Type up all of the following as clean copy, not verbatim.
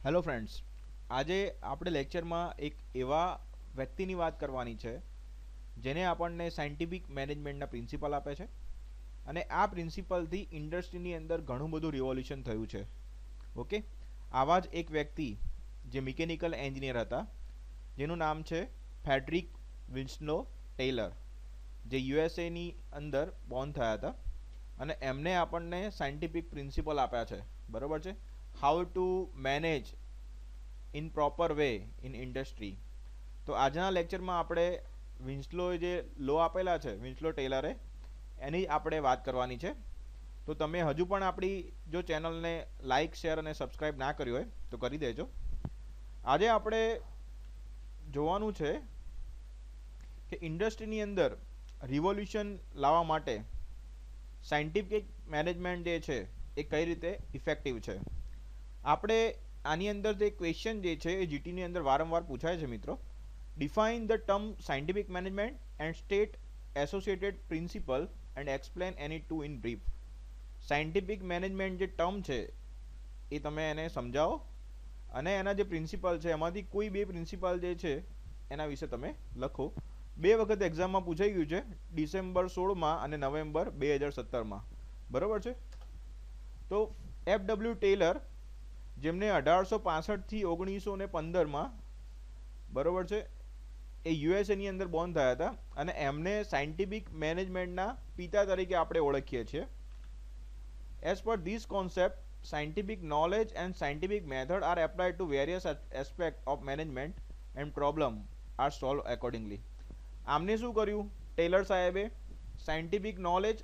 Hello friends, આજે આપણે લેક્ચરમાં એક એવા વ્યક્તિની વાત કરવાની છે જેને આપણને સાયન્ટિફિક મેનેજમેન્ટના પ્રિન્સિપલ આપે છે અને આ પ્રિન્સિપલથી ઇન્ડસ્ટ્રીની અંદર ઘણું બધું રિવોલ્યુશન થયું છે. ઓકે, આવા જ એક વ્યક્તિ જે મિકેનિકલ એન્જિનિયર હતા જેનું નામ છે ફેડરિક વિન્સ્લો ટેલર, જે યુએસએની અંદર બોર્ન થયા હતા અને એમને આપણને સાયન્ટિફિક પ્રિન્સિપલ આપ્યા છે. બરાબર છે, how to manage in proper way in industry. તો આજના લેક્ચરમાં આપણે વિન્સ્લોએ જે લો આપેલા છે, વિન્સ્લો ટેલરે, એની આપણે વાત કરવાની છે. તો તમે હજુ પણ આપણી જો ચેનલને લાઇક, શેર અને સબસ્ક્રાઈબ ના કર્યું હોય તો કરી દેજો. આજે આપણે જોવાનું છે કે ઇન્ડસ્ટ્રીની અંદર રિવોલ્યુશન લાવવા માટે સાયન્ટિફિક મેનેજમેન્ટ જે છે એ કઈ રીતે ઇફેક્ટિવ છે. આપણે આની અંદર જે ક્વેશ્ચન જે છે એ જીટીની અંદર વારંવાર પૂછાય છે મિત્રો. Define the term scientific management and state associated principle and explain any two in brief. Scientific management જે ટર્મ છે એ તમે એને સમજાવો અને એના જે પ્રિન્સિપલ છે એમાંથી કોઈ બે પ્રિન્સિપલ જે છે એના વિશે તમે લખો. 2 વખત એક્ઝામમાં પૂછાઈ ગયું છે, ડિસેમ્બર 16માં અને નવેમ્બર 2017માં. બરાબર છે. તો FW ટેલર, જેમને 1865થી 1915માં, બરાબર છે, એ યુએસએની અંદર બોર્ન થયા હતા અને એમને સાયન્ટિફિક મેનેજમેન્ટના પિતા તરીકે આપણે ઓળખીએ છીએ. As per this concept, scientific knowledge and scientific method are applied to various aspects of management and problem are solved accordingly. આમને શું કર્યું ટેલર સાહેબે? સાયન્ટિફિક નોલેજ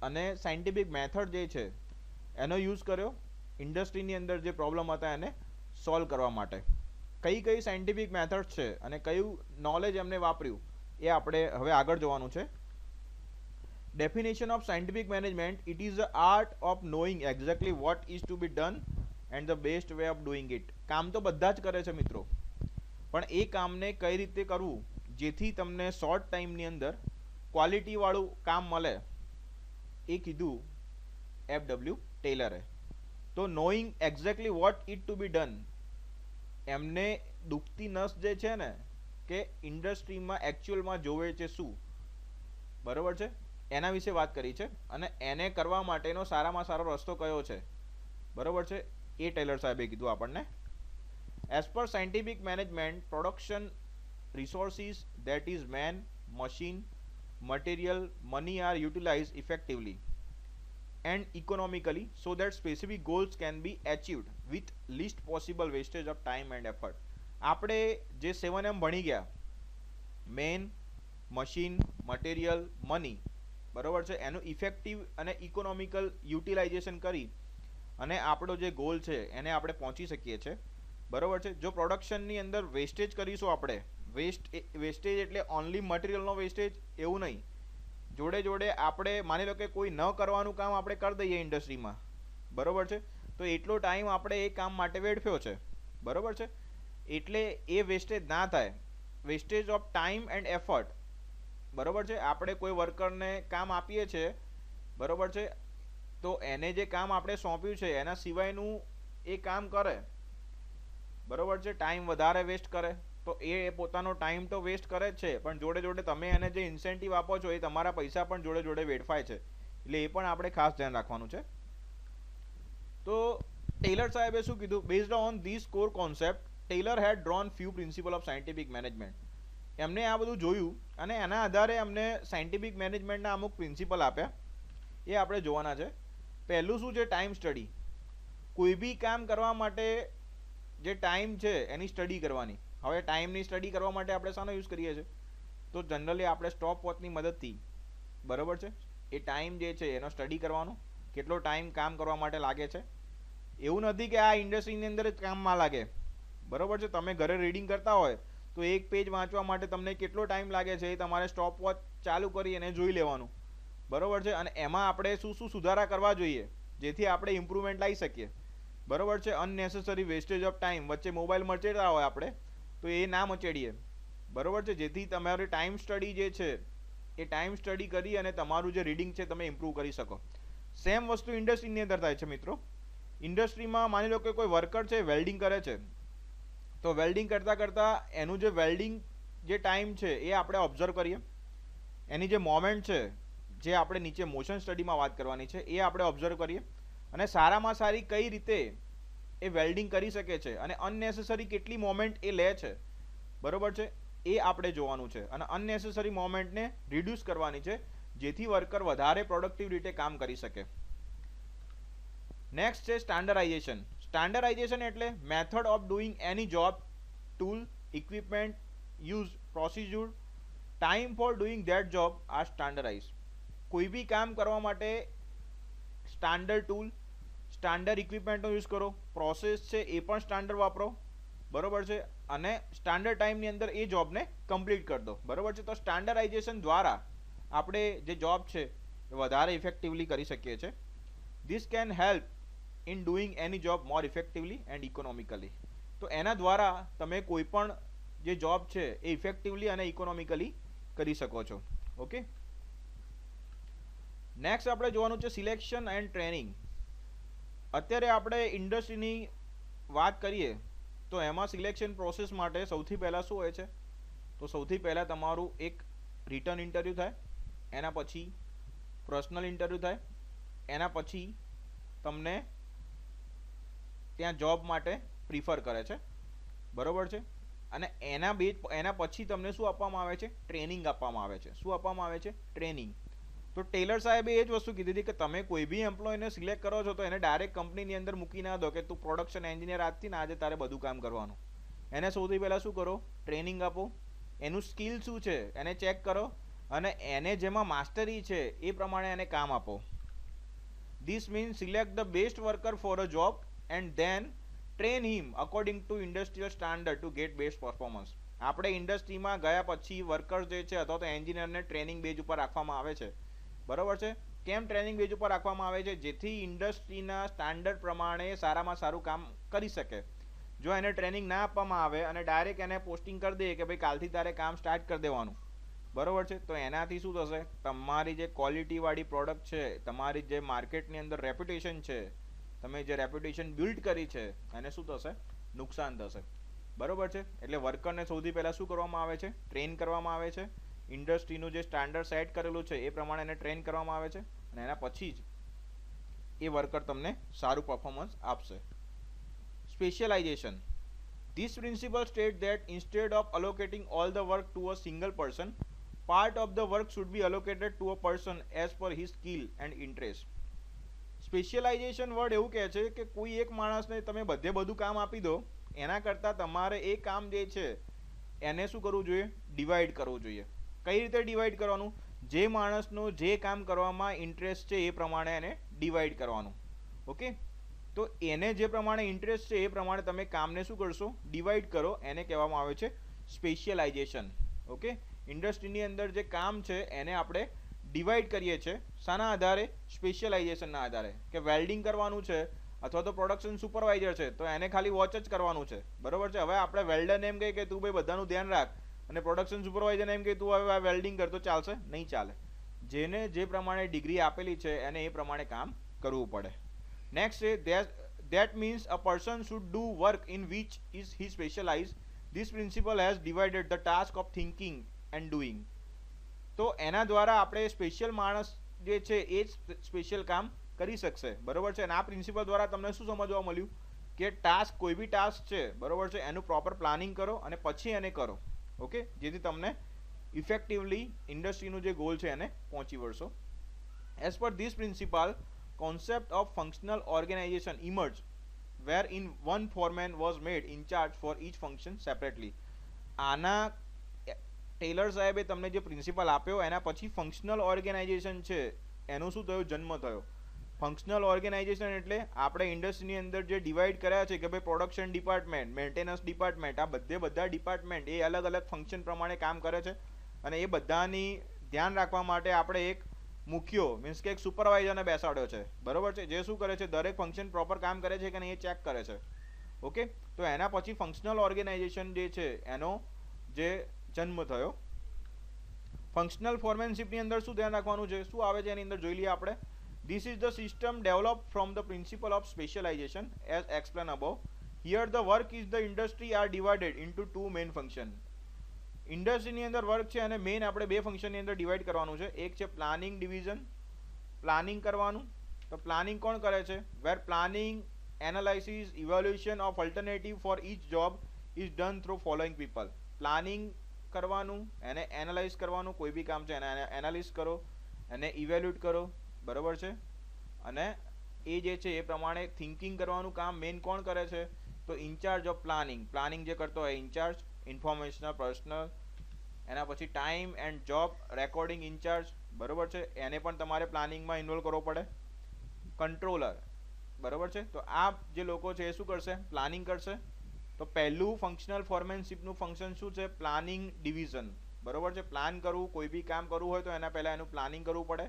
અને સાયન્ટિફિક મેથડ જે છે એનો યુઝ કર્યો ઇન્ડસ્ટ્રીની અંદર જે પ્રોબ્લેમ હતા એને સોલ્વ કરવા માટે. કઈ કઈ સાયન્ટિફિક મેથડ છે અને કયું નોલેજ એમને વાપર્યું એ આપણે હવે આગળ જોવાનું છે. Definition of scientific management: it is the art of knowing exactly what is to be done and the best way of doing it. કામ તો બધા જ કરે છે મિત્રો, પણ એ કામને કઈ રીતે કરવું જેથી તમને શોર્ટ ટાઈમની અંદર ક્વોલિટી વાળું કામ મળે એ કીધું FW ટેલરે. તો knowing exactly what it to B done, એમને દુખતી નસ જે છે ને કે ઇન્ડસ્ટ્રીમાં એકચ્યુઅલમાં જોવે છે શું, બરોબર છે, એના વિશે વાત કરી છે અને એને કરવા માટેનો સારામાં સારો રસ્તો કયો છે, બરોબર છે, એ ટેલર સાહેબે કીધું આપણને. As per scientific management, production resources, that is man, machine, material, money are utilized effectively and economically so that specific goals can be achieved with least possible wastage of time and effort. આપણે જે 7M ભણી ગયા, main, machine, material, money, બરોબર છે, એનું effective અને economical utilization કરી અને આપણો જે ગોલ છે એને આપણે પહોંચી શકીએ છીએ. બરોબર છે. જો પ્રોડક્શનની અંદર વેસ્ટેજ કરીશું આપણે, વેસ્ટેજ એટલે ઓનલી મટીરિયલનો વેસ્ટેજ એવું નહીં, જોડે જોડે આપણે માની લો કે કોઈ ન કરવાનું કામ આપણે કરી દઈએ ઇન્ડસ્ટ્રીમાં, બરોબર છે, તો એટલો ટાઈમ આપણે એ કામ માટે વેડફ્યો છે, બરોબર છે, એટલે એ વેસ્ટેજ ના થાય. Wastage of time and effort, બરોબર છે, આપણે કોઈ વર્કરને કામ આપીએ છીએ, બરોબર છે, તો એને જે કામ આપણે સોંપ્યું છે એના સિવાયનું એ કામ કરે, બરોબર છે, ટાઈમ વધારે વેસ્ટ કરે તો એ પોતાનો ટાઈમ તો વેસ્ટ કરે જ છે, પણ જોડે જોડે તમે એને જે ઇન્સેન્ટિવ આપો છો એ તમારા પૈસા પણ જોડે જોડે વેડફાય છે, એટલે એ પણ આપણે ખાસ ધ્યાન રાખવાનું છે. તો ટેલર સાહેબે શું કીધું? Based on this core concept, Taylor had drawn few principle of scientific management. એમને આ બધું જોયું અને એના આધારે અમને સાયન્ટિફિક મેનેજમેન્ટના અમુક પ્રિન્સિપલ આપ્યા, એ આપણે જોવાના છે. પહેલું શું છે? Time study. કોઈ બી કામ કરવા માટે જે ટાઈમ છે એની સ્ટડી કરવાની. હવે ટાઈમની સ્ટડી કરવા માટે આપણે શાનો યુઝ કરીએ છીએ? તો જનરલી આપણે સ્ટોપ વોચની મદદથી, બરાબર છે, એ ટાઈમ જે છે એનો સ્ટડી કરવાનો, કેટલો ટાઈમ કામ કરવા માટે લાગે છે. એવું નથી કે આ ઇન્ડસ્ટ્રીની અંદર જ કામમાં લાગે, બરાબર છે, તમે ઘરે રીડિંગ કરતા હોય તો એક પેજ વાંચવા માટે તમને કેટલો ટાઈમ લાગે છે એ તમારે સ્ટોપ વોચ ચાલુ કરી અને જોઈ લેવાનું, બરાબર છે, અને એમાં આપણે શું શું સુધારા કરવા જોઈએ જેથી આપણે ઇમ્પ્રુવમેન્ટ લાવી શકીએ, બરાબર છે. અનનેસેસરી વેસ્ટેજ ઓફ ટાઈમ, વચ્ચે મોબાઈલ મચેડતા હોય આપણે તો એ ના મચેડીએ, બરોબર છે, જેથી તમારી ટાઈમ સ્ટડી જે છે એ ટાઈમ સ્ટડી કરી અને તમારું જે રીડિંગ છે તમે ઇમ્પ્રૂવ કરી શકો. સેમ વસ્તુ ઇન્ડસ્ટ્રીની અંદર થાય છે મિત્રો. ઇન્ડસ્ટ્રીમાં માની લો કે કોઈ વર્કર છે વેલ્ડિંગ કરે છે, તો વેલ્ડિંગ કરતાં કરતાં એનું જે વેલ્ડિંગ જે ટાઈમ છે એ આપણે ઓબ્ઝર્વ કરીએ, એની જે મોમેન્ટ છે, જે આપણે નીચે મોશન સ્ટડીમાં વાત કરવાની છે, એ આપણે ઓબ્ઝર્વ કરીએ, અને સારામાં સારી કઈ રીતે એ વેલ્ડિંગ કરી શકે છે અને અનનેસેસરી કેટલી મોમેન્ટ એ લે છે, બરોબર છે, એ આપણે જોવાનું છે. અને અનનેસેસરી મોમેન્ટને રિડ્યુસ કરવાની છે, જેથી વર્કર વધારે પ્રોડક્ટિવ રીતે કામ કરી શકે. નેક્સ્ટ છે સ્ટાન્ડર્ડાઇઝેશન. સ્ટાન્ડર્ડાઇઝેશન એટલે method of doing any job, tool, equipment, use, procedure, time for doing that job are standardize. કોઈ બી કામ કરવા માટે સ્ટાન્ડર્ડ ટૂલ, સ્ટાન્ડર્ડ ઇક્વિપમેન્ટનો યુઝ કરો, પ્રોસેસ છે એ પણ સ્ટાન્ડર્ડ વાપરો, બરોબર છે, અને સ્ટાન્ડર્ડ ટાઈમની અંદર એ જોબને કમ્પ્લીટ કરી દો, બરોબર છે. તો સ્ટાન્ડર્ડાઇઝેશન દ્વારા આપણે જે જોબ છે એ વધારે ઇફેક્ટિવલી કરી શકીએ છીએ. This can help in doing any job more effectively and economically. તો એના દ્વારા તમે કોઈ પણ જે જોબ છે એ ઇફેક્ટિવલી અને ઇકોનોમિકલી કરી શકો છો. ઓકે, નેક્સ્ટ આપણે જોવાનું છે સિલેક્શન એન્ડ ટ્રેનિંગ. અત્યારે આપણે ઇન્ડસ્ટ્રીની વાત કરીએ તો એમાં સિલેક્શન પ્રોસેસ માટે સૌથી પહેલાં શું હોય છે, તો સૌથી પહેલાં તમારું એક રિટર્ન ઇન્ટરવ્યૂ થાય, એના પછી પર્સનલ ઇન્ટરવ્યૂ થાય, એના પછી તમને ત્યાં જોબ માટે પ્રિફર કરે છે, બરોબર છે, અને એના પછી તમને શું આપવામાં આવે છે, ટ્રેનિંગ આપવામાં આવે છે. શું આપવામાં આવે છે, ટ્રેનિંગ. તો ટેલર સાહેબે એ જ વસ્તુ કીધી હતી કે તમે કોઈ બી એમ્પ્લોયને સિલેક્ટ કરો છો તો એને ડાયરેક્ટ કંપનીની અંદર મૂકી ના દો કે તું પ્રોડક્શન એન્જિનિયર આજથી ને આજે તારે બધું કામ કરવાનું. એને સૌથી પહેલાં શું કરો, ટ્રેનિંગ આપો, એનું સ્કિલ શું છે એને ચેક કરો, અને એને જેમાં માસ્ટરી છે એ પ્રમાણે એને કામ આપો. This means select the best worker for a job and then train him according to industrial standard two gate best performance. આપણે ઇન્ડસ્ટ્રીમાં ગયા પછી વર્કર્સ જે છે અથવા તો એન્જિનિયરને ટ્રેનિંગ બેઝ ઉપર રાખવામાં આવે છે, બરોબર છે. કેમ ટ્રેનિંગ બેઝ ઉપર રાખવામાં આવે છે, જેથી ઇન્ડસ્ટ્રીના સ્ટાન્ડર્ડ પ્રમાણે સારામાં સારું કામ કરી શકે. જો એને ટ્રેનિંગ ના આપવામાં આવે અને ડાયરેક્ટ એને પોસ્ટિંગ કરી દે કે ભાઈ કાલથી તારે કામ સ્ટાર્ટ કરી દેવાનું, બરોબર છે, તો એનાથી શું થશે, તમારી જે ક્વોલિટીવાળી પ્રોડક્ટ છે, તમારી જે માર્કેટની અંદર રેપ્યુટેશન છે, તમે જે રેપ્યુટેશન બિલ્ડ કરી છે, એને શું થશે, નુકસાન થશે, બરોબર છે. એટલે વર્કરને સૌથી પહેલાં શું કરવામાં આવે છે, ટ્રેન કરવામાં આવે છે. ઇન્ડસ્ટ્રીનું જે સ્ટાન્ડર્ડ સેટ કરેલું છે એ પ્રમાણે એને ટ્રેન કરવામાં આવે છે, અને એના પછી જ એ વર્કર તમને સારું પરફોર્મન્સ આપશે. Specialization. This principle state that instead of allocating all the work to a single person, part of the work should be allocated to a person as per his skill and interest. Specialization word એવું કહે છે કે કોઈ એક માણસને તમે બધું કામ આપી દો, એના કરતાં તમારે એ કામ જે છે એને શું કરવું જોઈએ, ડિવાઈડ કરવું જોઈએ. કઈ રીતે ડિવાઈડ કરવાનું, જે માણસનો જે કામ કરવામાં ઇન્ટરેસ્ટ છે એ પ્રમાણે એને ડિવાઈડ કરવાનું. ઓકે, તો એને જે પ્રમાણે ઇન્ટરેસ્ટ છે એ પ્રમાણે તમે કામને શું કરશો, ડિવાઈડ કરો. એને કહેવામાં આવે છે સ્પેશિયલાઇઝેશન. ઓકે, ઇન્ડસ્ટ્રીની અંદર જે કામ છે એને આપણે ડિવાઈડ કરીએ છીએ. શાના આધારે, સ્પેશિયલાઇઝેશનના આધારે. કે વેલ્ડિંગ કરવાનું છે અથવા તો પ્રોડક્શન સુપરવાઇઝર છે તો એને ખાલી વોચ જ કરવાનું છે, બરોબર છે. હવે આપણે વેલ્ડરને એમ કહીએ કે તું ભાઈ બધાનું ધ્યાન રાખ, અને પ્રોડક્શન સુપરવાઇઝરને એમ કે તું હવે આ વેલ્ડિંગ કરતો ચાલશે, નહીં ચાલે. જેને જે પ્રમાણે ડિગ્રી આપેલી છે એને એ પ્રમાણે કામ કરવું પડે. નેક્સ્ટ છે that means a person should do work in which is he specialized. This principle has divided the task of thinking and doing. તો એના દ્વારા આપણે સ્પેશિયલ માણસ જે છે એ જ સ્પેશિયલ કામ કરી શકશે, બરોબર છે. અને આ પ્રિન્સિપલ દ્વારા તમને શું સમજવા મળ્યું કે ટાસ્ક, કોઈ બી ટાસ્ક છે, બરોબર છે, એનું પ્રોપર પ્લાનિંગ કરો અને પછી એને કરો. ઓકે, જેથી તમને ઇફેક્ટિવલી ઇન્ડસ્ટ્રીનું જે ગોલ છે એને પહોંચી વળશો. As per this principle, concept of functional organization emerged wherein one foreman was made in charge for each function separately. આના ટેલર સાહેબે તમને જે પ્રિન્સિપલ આપ્યો એના પછી ફંક્શનલ ઓર્ગેનાઇઝેશન છે એનો શું થયો, જન્મ થયો. ફંક્શનલ ઓર્ગેનાઇઝેશન એટલે આપણે ઇન્ડસ્ટ્રીની અંદર જે ડિવાઈડ કર્યા છે કે ભાઈ પ્રોડક્શન ડિપાર્ટમેન્ટ, મેન્ટેનન્સ ડિપાર્ટમેન્ટ, આ બધા ડિપાર્ટમેન્ટ એ અલગ અલગ ફંક્શન પ્રમાણે કામ કરે છે, અને એ બધાની ધ્યાન રાખવા માટે આપણે એક મુખ્યો મીન્સ કે એક સુપરવાઇઝરને બેસાડ્યો છે, બરોબર છે, જે શું કરે છે, દરેક ફંક્શન પ્રોપર કામ કરે છે કે નહીં એ ચેક કરે છે. ઓકે, તો એના પછી ફંક્શનલ ઓર્ગેનાઇઝેશન જે છે એનો જે જન્મ થયો. ફંક્શનલ ફોર્મેનશિપની અંદર શું ધ્યાન રાખવાનું છે, શું આવે છે એની અંદર જોઈ લઈએ આપણે. This is the system developed from the principle of specialization as explained above. Here the work is the industry are divided into two main function. ઇન્ડસ્ટ્રીની અંદર વર્ક છે અને મેઇન આપણે બે ફંક્શનની અંદર ડિવાઈડ કરવાનું છે. એક છે પ્લાનિંગ ડિવિઝન, પ્લાનિંગ કરવાનું. તો પ્લાનિંગ કોણ કરે છે? Where planning, analysis, evaluation of alternative for each job is done through following people. Planning કરવાનું, એને એનાલાઇઝ કરવાનું, કોઈ બી કામ છે એને એનાલિસ કરો, એને ઇવેલ્યુએટ કરો, બરાબર છે. અને એ જે છે એ પ્રમાણે થિંકિંગ કરવાનું કામ મેઇન કોણ કરે છે? તો ઇન્ચાર્જ ઓફ પ્લાનિંગ. પ્લાનિંગ જે કરતો હોય ઇન્ચાર્જ, ઇન્ફોર્મેશનલ પર્સનલ, એના પછી time and job recording in charge, બરાબર છે, એને પણ તમારે પ્લાનિંગમાં ઇન્વોલ્વ કરવો પડે. કંટ્રોલર, બરાબર છે. તો આ જે લોકો છે એ શું કરશે? પ્લાનિંગ કરશે. તો પહેલું ફંક્શનલ ફોર્મેનશીપનું ફંક્શન શું છે? પ્લાનિંગ ડિવિઝન, બરાબર છે. પ્લાન કરવું, કોઈ બી કામ કરવું હોય તો એના પહેલાં એનું પ્લાનિંગ કરવું પડે.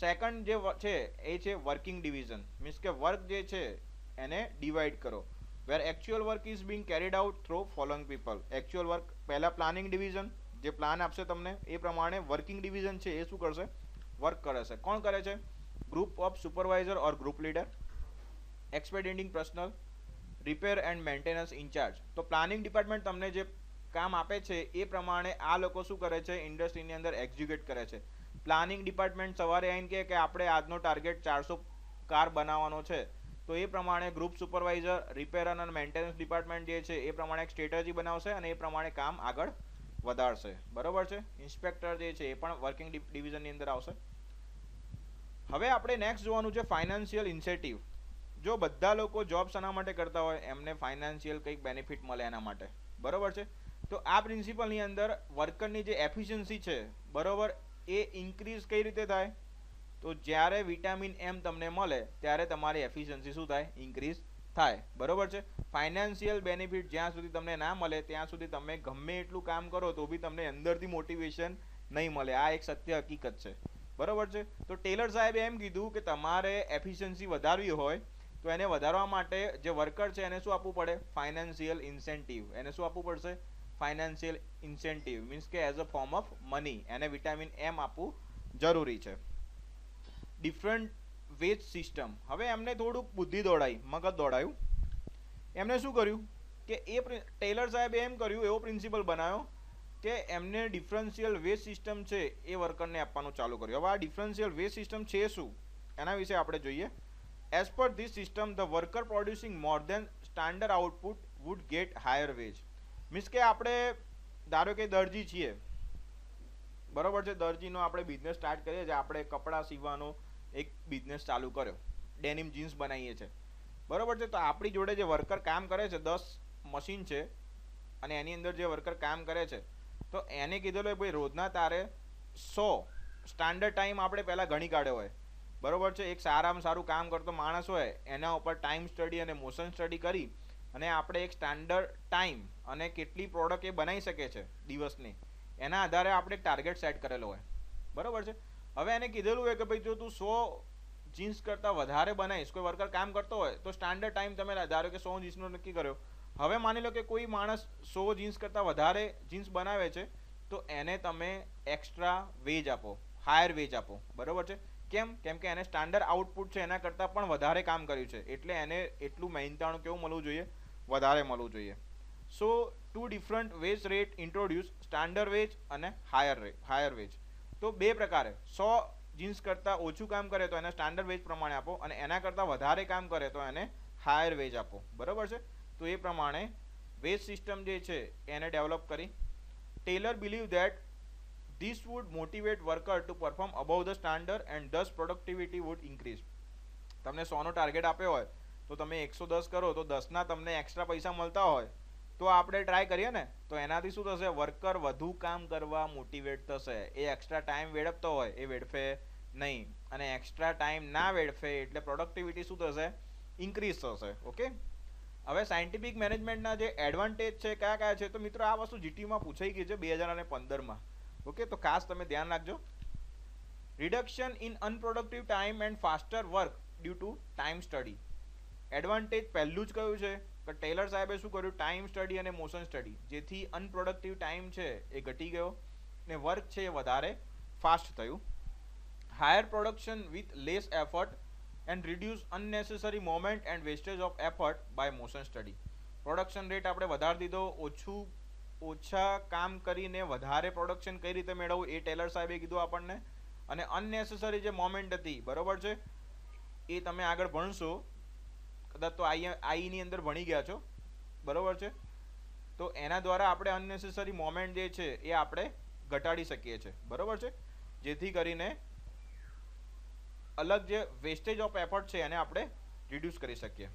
સેકન્ડ જે છે એ છે વર્કિંગ ડિવિઝન, મીન્સ કે વર્ક જે છે એને ડિવાઈડ કરો. Where actual work is being carried out through following people. Actual work પહેલાં પ્લાનિંગ ડિવિઝન જે પ્લાન આપશે તમને એ પ્રમાણે વર્કિંગ ડિવિઝન છે એ શું કરશે? વર્ક કરે છે. કોણ કરે છે? Group of supervisor or group leader, expediting personal, repair and maintenance incharge. તો પ્લાનિંગ ડિપાર્ટમેન્ટ તમને જે કામ આપે છે એ પ્રમાણે આ લોકો શું કરે છે? ઇન્ડસ્ટ્રીની અંદર એક્ઝિક્યુટ કરે છે. પ્લાનિંગ ડિપાર્ટમેન્ટ સવારે આવીને કહે કે આપણે આજનો ટાર્ગેટ 400 કાર બનાવવાનો છે, તો એ પ્રમાણે ગ્રુપ સુપરવાઇઝર, રિપેર અને મેન્ટેનન્સ ડિપાર્ટમેન્ટ જે છે એ પ્રમાણે એક સ્ટ્રેટેજી બનાવશે અને એ પ્રમાણે કામ આગળ વધારશે, બરાબર છે. ઇન્સ્પેક્ટર જે છે એ પણ વર્કિંગ ડિવિઝનની અંદર આવશે. હવે આપણે નેક્સ્ટ જોવાનું છે ફાઇનાન્શિયલ ઇન્સેન્ટિવ. જો બધા લોકો જોબ શાના માટે કરતા હોય? એમને ફાઇનાન્શિયલ કંઈક બેનિફિટ મળે એના માટે, બરાબર છે. તો આ પ્રિન્સિપલની અંદર વર્કરની જે એફિશિયન્સી છે, બરાબર, એ ઇન્ક્રીઝ કઈ રીતે થાય? તો જ્યારે વિટામિન એમ તમને મળે ત્યારે તમારી એફિશિયન્સી શું થાય? ઇન્ક્રીઝ થાય, બરાબર છે. ફાઇનાન્શિયલ બેનિફિટ જ્યાં સુધી તમને ના મળે ત્યાં સુધી તમે ગમે એટલું કામ કરો તો બી તમને અંદરથી મોટિવેશન નહીં મળે. આ એક સત્ય હકીકત છે, બરાબર છે. તો ટેલર સાહેબે એમ કીધું કે તમારે એફિશિયન્સી વધારવી હોય તો એને વધારવા માટે જે વર્કર છે એને શું આપવું પડે? Financial incentive. એને શું આપવું પડશે? ફાઇનાન્શિયલ ઇન્સેન્ટિવ, મીન્સ કે as a form of money એને વિટામિન એમ આપવું જરૂરી છે. Different veg system. હવે એમને થોડુંક બુદ્ધિ દોડાઈ, મગજ દોડાયું. એમને શું કર્યું કે ટેલર સાહેબે એમ કર્યું, એવો પ્રિન્સિપલ બનાવ્યો કે એમને ડિફરન્શિયલ વેજ સિસ્ટમ છે એ વર્કરને આપવાનું ચાલુ કર્યું. હવે આ ડિફરન્શિયલ વેજ સિસ્ટમ છે શું એના વિશે આપણે જોઈએ. As per this system the worker producing more than standard output would get higher wage. Means કે આપણે ધારો કે દરજી છીએ, બરાબર છે. દરજીનો આપણે બિઝનેસ સ્ટાર્ટ કરીએ છીએ, આપણે કપડાં સીવવાનો એક બિઝનેસ ચાલુ કર્યો, ડેનિમ જીન્સ બનાવીએ છીએ, બરાબર છે. તો આપણી જોડે જે વર્કર કામ કરે છે, 10 મશીન છે અને એની અંદર જે વર્કર કામ કરે છે, તો એને કીધેલું ભાઈ રોજના તારે 100 સ્ટાન્ડર્ડ ટાઈમ આપણે પહેલાં ગણી કાઢ્યો હોય, બરાબર છે. એક સારામાં સારું કામ કરતો માણસ હોય એના ઉપર ટાઈમ સ્ટડી અને મોશન સ્ટડી કરી અને આપણે એક સ્ટાન્ડર્ડ ટાઈમ અને કેટલી પ્રોડક્ટ એ બનાવી શકે છે દિવસની, એના આધારે આપણે ટાર્ગેટ સેટ કરેલો હોય, બરાબર છે. હવે એને કીધેલું હોય કે ભાઈ જો તું 100 જીન્સ કરતાં વધારે બનાવીશ, કોઈ વર્કર કામ કરતો હોય તો સ્ટાન્ડર્ડ ટાઈમ તમે ધારો કે 100 જીન્સનો નક્કી કર્યો. હવે માની લો કે કોઈ માણસ 100 જીન્સ કરતાં વધારે જીન્સ બનાવે છે તો એને તમે એક્સ્ટ્રા વેજ આપો, હાયર વેજ આપો, બરાબર છે. કેમ? કેમ કે એને સ્ટાન્ડર્ડ આઉટપુટ છે એના કરતાં પણ વધારે કામ કર્યું છે, એટલે એને એટલું મહેનતાણું કેવું મળવું જોઈએ? વધારે મળવું જોઈએ. So two different wage rate introduce, standard wage અને હાયર વેજ. તો બે પ્રકારે 100 જીન્સ કરતાં ઓછું કામ કરે તો એને સ્ટાન્ડર્ડ વેજ પ્રમાણે આપો અને એના કરતાં વધારે કામ કરે તો એને હાયર વેજ આપો, બરાબર છે. તો એ પ્રમાણે વેજ સિસ્ટમ જે છે એને ડેવલપ કરી. Taylor believe that this would motivate worker to perform above the standard and thus productivity would increase. તમને 100નો ટાર્ગેટ આપ્યો હોય તો તમે 110 કરો તો 10ના તમને એક્સ્ટ્રા પૈસા મળતા હોય તો આપણે ટ્રાય કરીએ ને, તો એનાથી શું થશે? વર્કર વધુ કામ કરવા મોટિવેટ થશે. એ એક્સ્ટ્રા ટાઈમ વેડફતો હોય એ વેડફે નહીં, અને એક્સ્ટ્રા ટાઈમ ના વેડફે એટલે પ્રોડક્ટિવિટી શું થશે? ઇન્ક્રીઝ થશે. ઓકે. હવે સાયન્ટિફિક મેનેજમેન્ટના જે એડવાન્ટેજ છે કયા કયા છે? તો મિત્રો આ વસ્તુ જીટીયુમાં પૂછાઈ ગઈ છે 2015માં. ઓકે, તો ખાસ તમે ધ્યાન રાખજો. Reduction in unproductive time and faster work due to time study. Advantage પહેલું જ કયું છે કે ટેલર સાહેબે શું કર્યું? ટાઈમ સ્ટડી અને મોશન સ્ટડી, જેથી અનપ્રોડક્ટિવ ટાઈમ છે એ ઘટી ગયો ને વર્ક છે એ વધારે ફાસ્ટ થયું. Higher production with less effort and reduce unnecessary moment and wastage of effort by motion study. Production rate આપણે વધારી દીધો, ઓછા કામ કરીને વધારે પ્રોડક્શન કઈ રીતે મેળવવું એ ટેલર સાહેબે કીધું આપણને. અને અનનેસેસરી જે મોમેન્ટ હતી, બરોબર છે, એ તમે આગળ ભણશો, કદાચ તો આઈની અંદર ભણી ગયા છો, બરોબર છે, તો એના દ્વારા આપણે અનનેસેસરી મોમેન્ટ જે છે એ આપણે ઘટાડી શકીએ છીએ, બરોબર છે, જેથી કરીને અલગ જે વેસ્ટેજ ઓફ એફર્ટ છે એને આપણે રિડ્યુસ કરી શકીએ.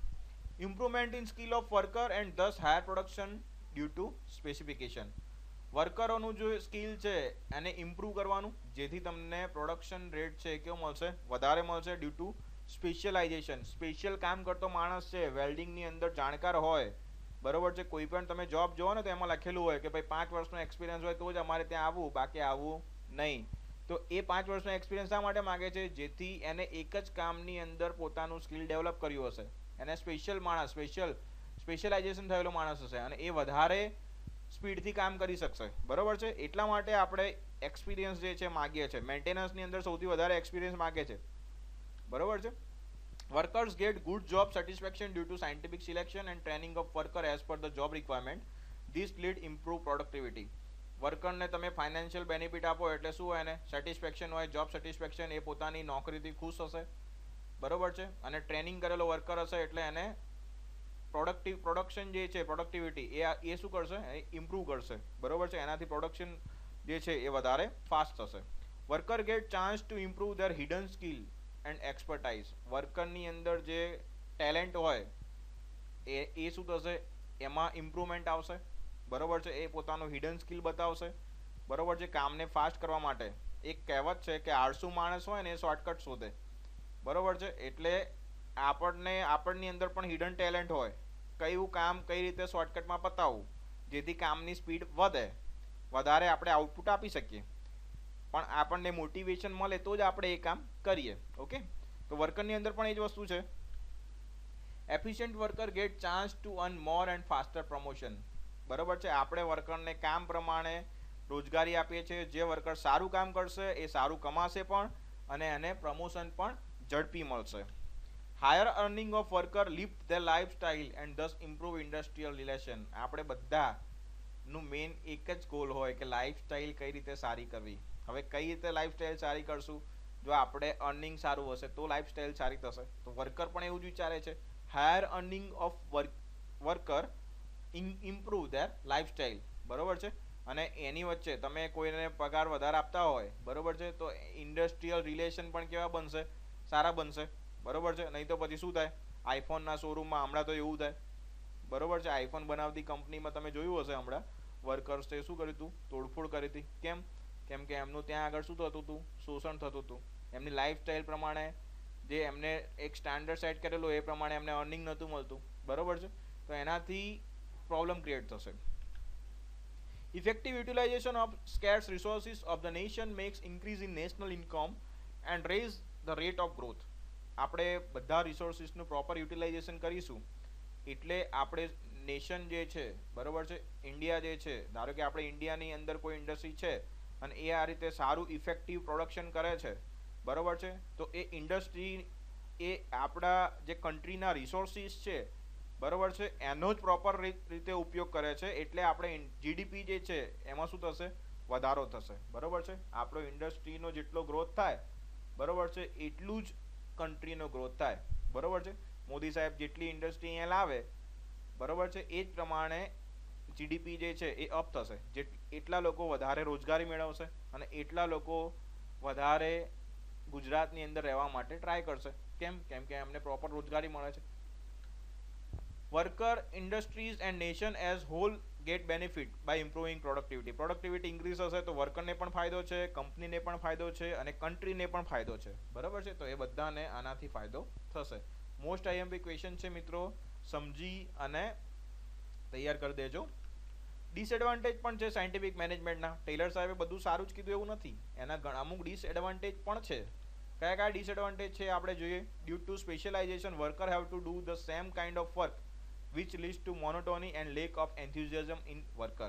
Improvement in skill of worker and thus higher production due to specification. વર્કરોનું જે સ્કિલ છે એને ઇમ્પ્રૂવ કરવાનું, જેથી તમને પ્રોડક્શન રેટ છે કેવો મળશે, વધારે મળશે, ડ્યુ ટુ સ્પેશિયલાઇઝેશન. સ્પેશિયલ કામ કરતો માણસ છે, વેલ્ડિંગની અંદર જાણકાર હોય, બરોબર છે, કોઈ પણ તમે જોબ જોવો ને તો એમાં લખેલું હોય કે ભાઈ 5 વર્ષનો એક્સપિરિયન્સ હોય તો જ અમારે ત્યાં આવવું, બાકી આવવું નહીં. તો એ 5 વર્ષનો એક્સપિરિયન્સ શા માટે માગે છે, જેથી એને એક જ કામની અંદર પોતાનું સ્કિલ ડેવલપ કર્યું હશે, એને સ્પેશિયલ માણસ, સ્પેશિયલાઇઝેશન થયેલો માણસ હશે અને એ વધારે સ્પીડથી કામ કરી શકશે, બરોબર છે. એટલા માટે આપણે એક્સપિરિયન્સ જે છે માગીએ છીએ. મેન્ટેનન્સની અંદર સૌથી વધારે એક્સપિરિયન્સ માગે છે, બરોબર છે. Workers get good job satisfaction due to scientific selection and training of worker as per the job requirement. This lead improve productivity. વર્કરને તમે ફાઇનાન્શિયલ બેનિફિટ આપો એટલે શું હોય, એને સેટિસ્ફેક્શન હોય, જોબ સેટિસ્ફેક્શન, એ પોતાની નોકરીથી ખુશ હશે, બરોબર છે. અને ટ્રેનિંગ કરેલો વર્કર હશે એટલે એને પ્રોડક્શન જે છે, પ્રોડક્ટિવિટી એ શું કરશે, ઇમ્પ્રૂવ કરશે, બરોબર છે. એનાથી પ્રોડક્શન જે છે એ વધારે ફાસ્ટ થશે. Worker get chance to improve their hidden skill and expertise. વર્કરની અંદર જે ટેલેન્ટ હોય એ શું થશે, એમાં ઇમ્પ્રુવમેન્ટ આવશે, બરોબર છે. એ પોતાનું હિડન સ્કિલ બતાવશે, બરોબર છે. કામને ફાસ્ટ કરવા માટે એક કહેવત છે કે આળસુ માણસ હોય ને એ શોર્ટકટ શોધે, બરોબર છે. એટલે આપણની અંદર પણ હિડન ટેલેન્ટ હોય, કયું કામ કઈ રીતે શોર્ટકટમાં પતાવવું, જેથી કામની સ્પીડ વધે, વધારે આપણે આઉટપુટ આપી શકીએ, પણ આપણને મોટિવેશન મળે તો જ આપણે એ કામ કરીએ. ઓકે, તો વર્કરની અંદર પણ એ જ વસ્તુ છે. Efficient worker get chance to earn more and faster promotion. બરોબર છે. આપણે વર્કરને કામ પ્રમાણે રોજગારી આપીએ છીએ. જે વર્કર સારું કામ કરશે એ સારું કમાશે પણ, અને એને પ્રમોશન પણ ઝડપી મળશે. Higher earning of worker lift the lifestyle and this improve industrial relation. આપણે બધાનું મેઇન એક જ ગોલ હોય કે લાઇફસ્ટાઇલ કઈ રીતે સારી કરવી. હવે કઈ રીતે લાઇફસ્ટાઇલ સારી કરશું, જો આપણે અર્નિંગ સારું હશે તો લાઇફસ્ટાઇલ સારી થશે. તો વર્કર પણ એવું જ વિચારે છે. Higher earning of worker improve there lifestyle, બરોબર છે. અને એની વચ્ચે તમે કોઈને પગાર વધારે આપતા હોય, બરોબર છે, તો ઇન્ડસ્ટ્રીયલ રિલેશન પણ કેવા બનશે, સારા બનશે, બરોબર છે. નહીં તો પછી શું થાય, આઈફોનના શોરૂમમાં હમણાં તો એવું થાય, બરોબર છે. આઈફોન બનાવતી કંપનીમાં તમે જોયું હશે હમણાં વર્કર્સે શું કર્યું હતું, તોડફોડ કરી હતી. કેમ કે એમનું ત્યાં આગળ શું થતું હતું, શોષણ થતું હતું. એમની લાઈફસ્ટાઈલ પ્રમાણે જે એમને એક સ્ટાન્ડર્ડ સેટ કરેલું એ પ્રમાણે એમને અર્નિંગ નહોતું મળતું, બરોબર છે. તો એનાથી પ્રોબ્લેમ ક્રિએટ થશે. Effective utilization of scarce resources of the nation makes increase in national income and raise the rate of growth. આપણે બધા રિસોર્સિસનું પ્રોપર યુટિલાઇઝેશન કરીશું એટલે આપણે નેશન જે છે, બરોબર છે, ઇન્ડિયા જે છે, ધારો કે આપણે ઇન્ડિયાની અંદર કોઈ ઇન્ડસ્ટ્રી છે અને એ આ રીતે સારું ઇફેક્ટિવ પ્રોડક્શન કરે છે, બરોબર છે, તો એ ઇન્ડસ્ટ્રી એ આપણા જે કન્ટ્રીના રિસોર્સિસ છે, બરોબર છે, એનો જ પ્રોપર રીતે ઉપયોગ કરે છે. એટલે આપણે જીડીપી જે છે એમાં શું થશે, વધારો થશે, બરોબર છે. આપણો ઇન્ડસ્ટ્રીનો જેટલો ગ્રોથ થાય, બરોબર છે, એટલું જ કન્ટ્રીનો ગ્રોથ થાય, બરોબર છે. મોદી સાહેબ જેટલી ઇન્ડસ્ટ્રી અહીંયા લાવે, બરોબર છે, એ જ પ્રમાણે જીડીપી જે છે એ અપ થશે. એટલા લોકો વધારે રોજગારી મેળવશે અને એટલા લોકો વધારે ગુજરાતની અંદર રહેવા માટે ટ્રાય કરશે. કેમ કે એમને પ્રોપર રોજગારી મળે છે. Worker, industries and nation as whole get benefit by improving productivity. Productivity increase હશે તો વર્કરને પણ ફાયદો છે, કંપનીને પણ ફાયદો છે અને કન્ટ્રીને પણ ફાયદો છે, બરાબર છે. તો એ બધાને આનાથી ફાયદો થશે. મોસ્ટ આઈએમપી ક્વેશ્ચન છે મિત્રો, સમજી અને તૈયાર કરી દેજો. ડિસએડવાન્ટેજ પણ છે સાયન્ટિફિક મેનેજમેન્ટના. ટેલર સાહેબે બધું સારું જ કીધું એવું નથી, એના અમુક ડિસએડવાન્ટેજ પણ છે. કયા ડિસએડવાન્ટેજ છે આપણે જોઈએ. Due to specialization worker have to do the same kind of work which leads to monotony and lack of enthusiasm in worker.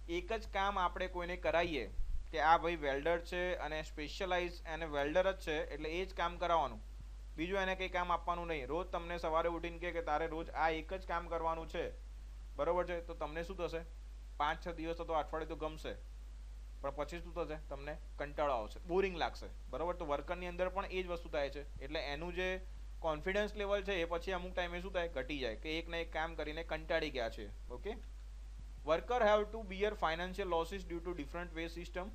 એક જ કામ આપણે કોઈને કરાવીએ કે આ ભાઈ વેલ્ડર છે અને સ્પેશિયલાઇઝ એને વેલ્ડર જ છે એટલે એ જ કામ કરાવવાનું, બીજું એને કંઈ કામ આપવાનું નહીં. રોજ તમને સવારે ઉઠીને કે તારે રોજ આ એક જ કામ કરવાનું છે, બરોબર છે, તો તમને શું થશે? 5-6 દિવસ તો અઠવાડિયે તો ગમશે, પણ પછી શું થશે? તમને કંટાળો આવશે, બોરિંગ લાગશે, બરોબર. તો વર્કરની અંદર પણ એ જ વસ્તુ થાય છે. એટલે એનું જે કોન્ફિડન્સ લેવલ છે એ પછી અમુક ટાઈમે શું થાય? ઘટી જાય કે એક ને એક કામ કરીને કંટાળી ગયા છે. Okay. Worker have to bear financial losses due to different wage system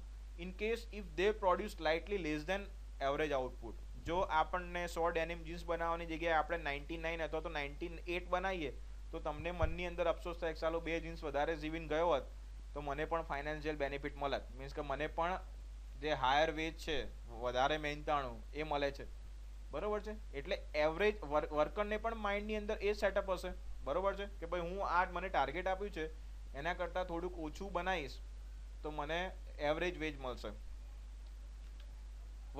in case if they produce slightly less than average output. જો આપણને 100 ડેનિમ જીન્સ બનાવવાની જગ્યાએ આપણે 99 અથવા તો 98 બનાવીએ તો તમને મનની અંદર અફસોસ થાય કે ચાલો 2 જીન્સ વધારે સીવીને ગયો હોત તો મને પણ ફાઇનાન્શિયલ બેનિફિટ મળત, મીન્સ કે મને પણ જે હાયર વેજ છે, વધારે મહેનતાણું એ મળે છે, બરોબર છે. એટલે એવરેજ વર્કરને પણ માઇન્ડની અંદર એ સેટઅપ હશે, બરોબર છે, કે ભાઈ હું આ મને ટાર્ગેટ આપ્યું છે એના કરતાં થોડુંક ઓછું બનાવીશ તો મને એવરેજ વેજ મળશે.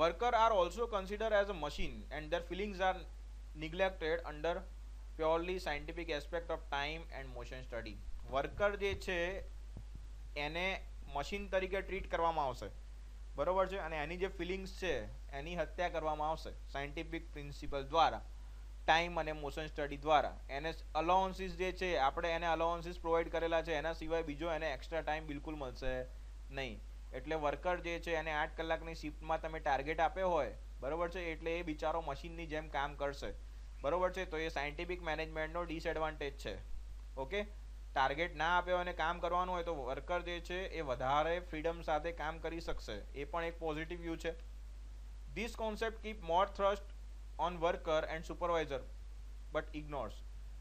Worker are also considered as a machine and their feelings are neglected under purely scientific aspect of time and motion study. Worker જે છે એને મશીન તરીકે ટ્રીટ કરવામાં આવશે, બરોબર છે, અને એની જે ફિલિંગ્સ છે એની હત્યા કરવામાં આવશે સાયન્ટિફિક પ્રિન્સિપલ દ્વારા, ટાઈમ અને મોશન સ્ટડી દ્વારા. એને અલાઉન્સીસ જે છે આપણે એને અલાઉન્સીસ પ્રોવાઈડ કરેલા છે, એના સિવાય બીજો એને એક્સ્ટ્રા ટાઈમ બિલકુલ મળશે નહીં. એટલે વર્કર જે છે એને 8 કલાકની શિફ્ટમાં તમે ટાર્ગેટ આપ્યો હોય, બરોબર છે, એટલે એ બિચારો મશીનની જેમ કામ કરશે, બરોબર છે. તો એ સાયન્ટિફિક મેનેજમેન્ટનો ડિસએડવાન્ટેજ છે. ઓકે. ટાર્ગેટ ના આપ્યો અને કામ કરવાનું હોય તો વર્કર જે છે એ વધારે ફ્રીડમ સાથે કામ કરી શકશે, એ પણ એક પોઝિટિવ વ્યૂ છે. This concept keep more thrust on worker and supervisor but ignores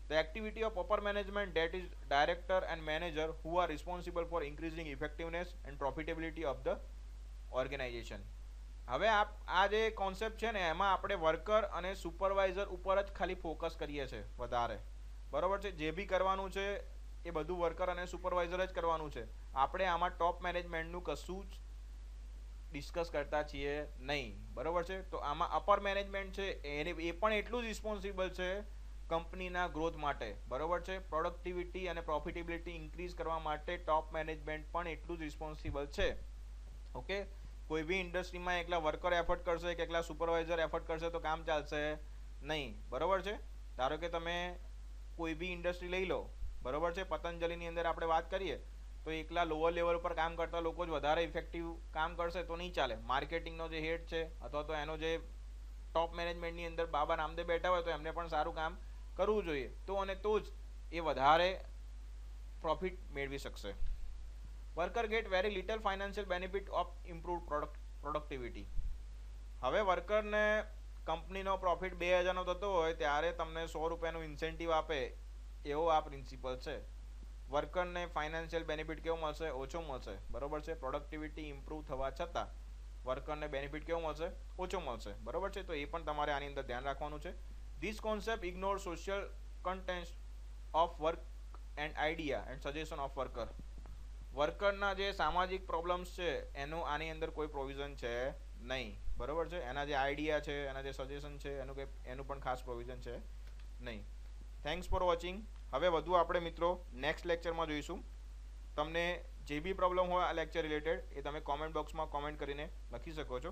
the activity of upper management, that is director and manager, who are responsible for increasing effectiveness and profitability of the organization. હવે આ જે concept છે ને એમાં આપણે worker અને supervisor ઉપર જ ખાલી ફોકસ કરીએ છીએ વધારે, બરોબર છે. જે બી કરવાનું છે એ બધું વર્કર અને સુપરવાઇઝર જ કરવાનું છે. આપણે આમાં ટોપ મેનેજમેન્ટનું કશું જ ડિસ્કસ કરતા છીએ નહીં, બરોબર છે. તો આમાં અપર મેનેજમેન્ટ છે એને એ પણ એટલું જ રિસ્પોન્સિબલ છે કંપનીના ગ્રોથ માટે, બરોબર છે. પ્રોડક્ટિવિટી અને પ્રોફિટેબિલિટી ઇન્ક્રીઝ કરવા માટે ટોપ મેનેજમેન્ટ પણ એટલું જ રિસ્પોન્સિબલ છે. ઓકે. કોઈ બી ઇન્ડસ્ટ્રીમાં એકલા વર્કર એફર્ટ કરશે કે એકલા સુપરવાઇઝર એફર્ટ કરશે તો કામ ચાલશે નહીં, બરોબર છે. ધારો કે તમે કોઈ બી ઇન્ડસ્ટ્રી લઈ લો, બરોબર છે, પતંજલિની અંદર આપણે વાત કરીએ તો એકલા લોઅર લેવલ પર કામ કરતા લોકો જ વધારે ઇફેક્ટિવ કામ કરશે તો નહીં ચાલે. માર્કેટિંગનો જે હેડ છે અથવા તો એનો જે ટોપ મેનેજમેન્ટની અંદર બાબા રામદેવ બેઠા હોય તો એમને પણ સારું કામ કરવું જોઈએ, તો અને તો જ એ વધારે પ્રોફિટ મેળવી શકશે. Worker gate very little financial benefit of improve productivity. હવે વર્કરને કંપનીનો પ્રોફિટ 2000નો થતો હોય ત્યારે તમને 100 રૂપિયાનું ઇન્સેન્ટિવ આપે, એવો આ પ્રિન્સિપલ છે. વર્કરને ફાઇનાન્શિયલ બેનિફિટ કેવો મળશે? ઓછો મળશે, બરોબર છે. પ્રોડક્ટિવિટી ઇમ્પ્રૂવ થવા છતાં વર્કરને બેનિફિટ કેવો મળશે? ઓછો મળશે, બરોબર છે. તો એ પણ તમારે આની અંદર ધ્યાન રાખવાનું છે. This concept ignore social content of work and idea and suggestion of worker. વર્કરના જે સામાજિક પ્રોબ્લેમ્સ છે એનું આની અંદર કોઈ પ્રોવિઝન છે નહીં, બરોબર છે. એના જે આઈડિયા છે, એના જે સજેશન છે એનું પણ ખાસ પ્રોવિઝન છે નહીં. Thanks for watching. હવે વધુ આપણે મિત્રો નેક્સ્ટ લેક્ચરમાં જોઈશું. તમને જે બી પ્રોબ્લેમ હોય આ લેક્ચર રિલેટેડ એ તમે કોમેન્ટ બોક્સમાં કોમેન્ટ કરીને લખી શકો છો.